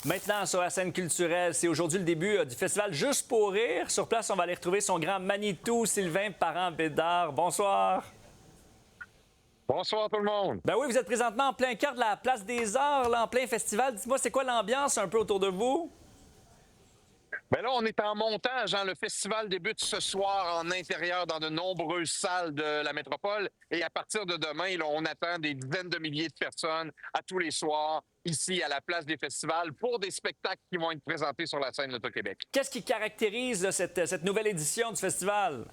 Maintenant, sur la scène culturelle, c'est aujourd'hui le début du festival Juste pour rire. Sur place, on va aller retrouver son grand Manitou, Sylvain Parent-Bédard. Bonsoir. Bonsoir tout le monde. Ben oui, vous êtes présentement en plein cœur de la Place des Arts, là, en plein festival. Dites-moi, c'est quoi l'ambiance un peu autour de vous? Ben là, on est en montage. Le festival débute ce soir en intérieur dans de nombreuses salles de la métropole. Et à partir de demain, là, on attend des dizaines de milliers de personnes à tous les soirs ici à la place des festivals pour des spectacles qui vont être présentés sur la scène d'Auto-Québec. Qu'est-ce qui caractérise là, cette nouvelle édition du festival?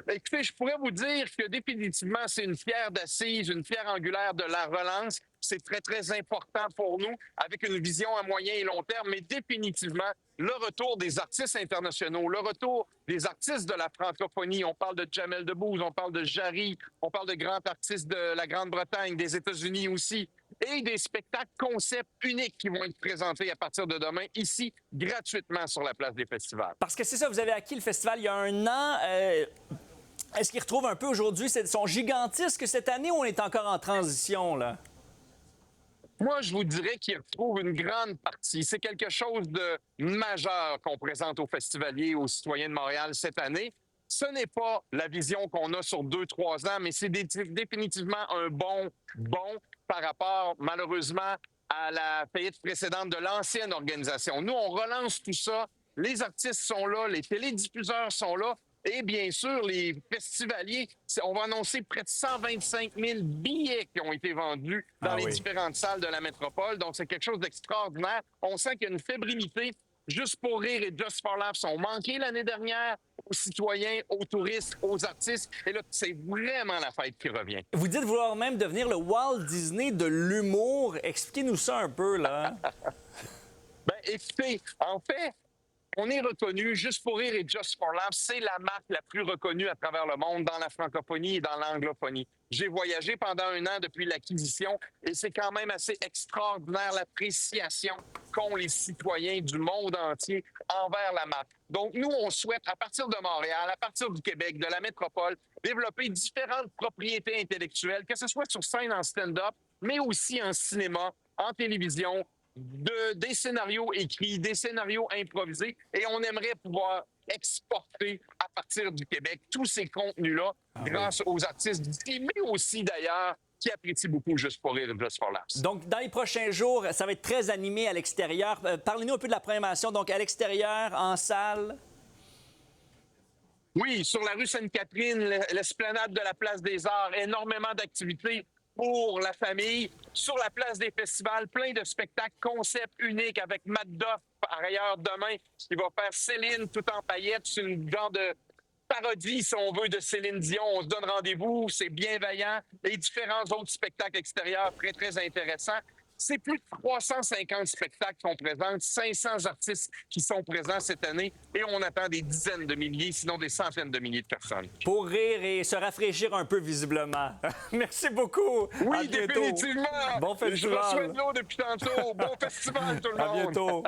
Écoutez, je pourrais vous dire que définitivement, c'est une pierre d'assise, une pierre angulaire de la relance. C'est très, très important pour nous, avec une vision à moyen et long terme, mais définitivement, le retour des artistes internationaux, le retour des artistes de la francophonie. On parle de Jamel Debbouze, on parle de Jarry, on parle de grands artistes de la Grande-Bretagne, des États-Unis aussi, et des spectacles concepts uniques qui vont être présentés à partir de demain, ici, gratuitement sur la place des festivals. Parce que c'est ça, vous avez acquis le festival il y a un an. Est-ce qu'il retrouve un peu aujourd'hui son gigantesque cette année ou on est encore en transition, là? Moi, je vous dirais qu'il retrouve une grande partie. C'est quelque chose de majeur qu'on présente aux festivaliers, aux citoyens de Montréal cette année. Ce n'est pas la vision qu'on a sur 2-3 ans, mais c'est définitivement un bon par rapport, malheureusement, à la faillite précédente de l'ancienne organisation. Nous, on relance tout ça. Les artistes sont là, les télédiffuseurs sont là. Et bien sûr, les festivaliers, on va annoncer près de 125 000 billets qui ont été vendus dans les différentes salles de la métropole. Donc, c'est quelque chose d'extraordinaire. On sent qu'il y a une fébrilité. Juste pour rire et Just for Laughs ont manqué l'année dernière aux citoyens, aux touristes, aux artistes. Et là, c'est vraiment la fête qui revient. Vous dites vouloir même devenir le Walt Disney de l'humour. Expliquez-nous ça un peu, là. Bien, écoutez, en fait, on est reconnu, Juste pour rire et Just for Laughs, c'est la marque la plus reconnue à travers le monde dans la francophonie et dans l'anglophonie. J'ai voyagé pendant un an depuis l'acquisition et c'est quand même assez extraordinaire l'appréciation qu'ont les citoyens du monde entier envers la marque. Donc, nous, on souhaite, à partir de Montréal, à partir du Québec, de la métropole, développer différentes propriétés intellectuelles, que ce soit sur scène en stand-up, mais aussi en cinéma, en télévision, des scénarios écrits, des scénarios improvisés, et on aimerait pouvoir exporter à partir du Québec tous ces contenus-là grâce aux artistes d'ici, mais aussi d'ailleurs qui apprécient beaucoup Juste pour rire et Just for Laughs. Donc, dans les prochains jours, ça va être très animé à l'extérieur. Parlez-nous un peu de la programmation. Donc, à l'extérieur, en salle. Oui, sur la rue Sainte-Catherine, l'esplanade de la Place des Arts, énormément d'activités pour la famille. Sur la place des festivals, plein de spectacles concepts uniques avec Matt Duff, par ailleurs, demain, qui va faire Céline tout en paillettes. C'est une genre de parodie, si on veut, de Céline Dion. On se donne rendez-vous, c'est bienveillant. Et différents autres spectacles extérieurs très, très intéressants. C'est plus de 350 spectacles qu'on présente, 500 artistes qui sont présents cette année et on attend des dizaines de milliers, sinon des centaines de milliers de personnes. Pour rire et se rafraîchir un peu, visiblement. Merci beaucoup. Oui, définitivement. Bon festival. Je reçois de l'eau depuis tantôt. Bon festival, tout le monde. À bientôt.